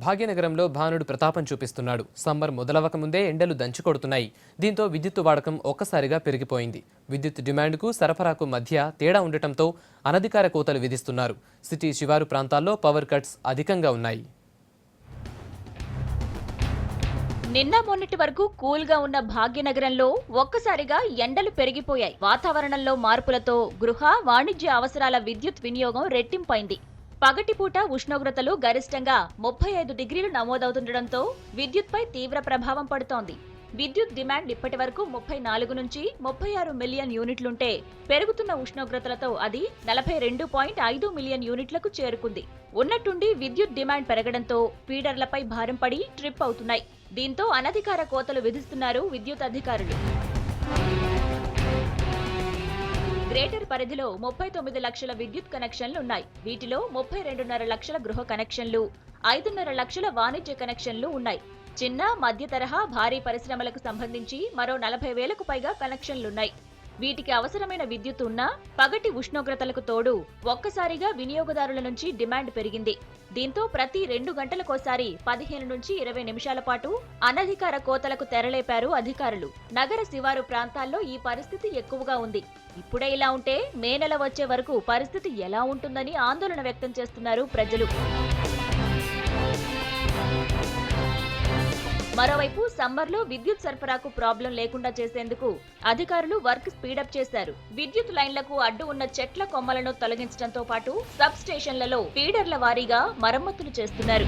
భాగ్యనగరంలో భానుడు ప్రతాపం చూపిస్తున్నాడు. సమ్మర్ మొదలవక ముందే ఎండలు దంచుకొడుతున్నాయి. దీంతో విద్యుత్ వాడకం ఒక్కసారిగా పెరిగిపోయింది. విద్యుత్ డిమాండ్కు సరఫరాకు మధ్య తేడా ఉండటంతో అనధికార కోతలు విధిస్తున్నారు. సిటీ శివారు ప్రాంతాల్లో పవర్ కట్స్ అధికంగా ఉన్నాయి. నిన్న మొన్నటి వరకు కూల్గా ఉన్న భాగ్యనగరంలో ఒక్కసారిగా ఎండలు పెరిగిపోయాయి. వాతావరణంలో మార్పులతో గృహ వాణిజ్య అవసరాల విద్యుత్ వినియోగం రెట్టింపైంది. పగటిపూట ఉష్ణోగ్రతలు గరిష్టంగా 35 డిగ్రీలు నమోదవుతుండటంతో విద్యుత్పై తీవ్ర ప్రభావం పడుతోంది. విద్యుత్ డిమాండ్ ఇప్పటి వరకు 34 నుంచి 36 మిలియన్ యూనిట్లుంటే పెరుగుతున్న ఉష్ణోగ్రతలతో అది 42.5 మిలియన్ యూనిట్లకు చేరుకుంది. ఉన్నట్టుండి విద్యుత్ డిమాండ్ పెరగడంతో ఫీడర్లపై భారం పడి ట్రిప్ అవుతున్నాయి. దీంతో అనధికార కోతలు విధిస్తున్నారు విద్యుత్ అధికారులు. గ్రేటర్ పరిధిలో 39 లక్షల విద్యుత్ కనెక్షన్లు ఉన్నాయి. వీటిలో 32.5 లక్షల గృహ కనెక్షన్లు, 5.5 లక్షల వాణిజ్య కనెక్షన్లు ఉన్నాయి. చిన్న మధ్య తరహా భారీ పరిశ్రమలకు సంబంధించి మరో 40,000కు పైగా కనెక్షన్లున్నాయి. వీటికి అవసరమైన విద్యుత్ ఉన్నా పగటి ఉష్ణోగ్రతలకు తోడు ఒక్కసారిగా వినియోగదారుల నుంచి డిమాండ్ పెరిగింది. దీంతో ప్రతి 2 గంటలకోసారి 15 నుంచి 20 నిమిషాల పాటు అనధికార కోతలకు తెరలేపారు అధికారులు. నగర శివారు ప్రాంతాల్లో ఈ పరిస్థితి ఎక్కువగా ఉంది. ఇప్పుడే ఇలా ఉంటే మే నెల వచ్చే వరకు పరిస్థితి ఎలా ఉంటుందని ఆందోళన వ్యక్తం చేస్తున్నారు ప్రజలు. మరోవైపు సమ్మర్లో విద్యుత్ సరఫరాకు ప్రాబ్లం లేకుండా చేసేందుకు అధికారులు వర్క్ స్పీడప్ చేశారు. విద్యుత్ లైన్లకు అడ్డు ఉన్న చెట్ల కొమ్మలను తొలగించడంతో పాటు సబ్ స్టేషన్లలో ఫీడర్ల వారీగా మరమ్మతులు చేస్తున్నారు.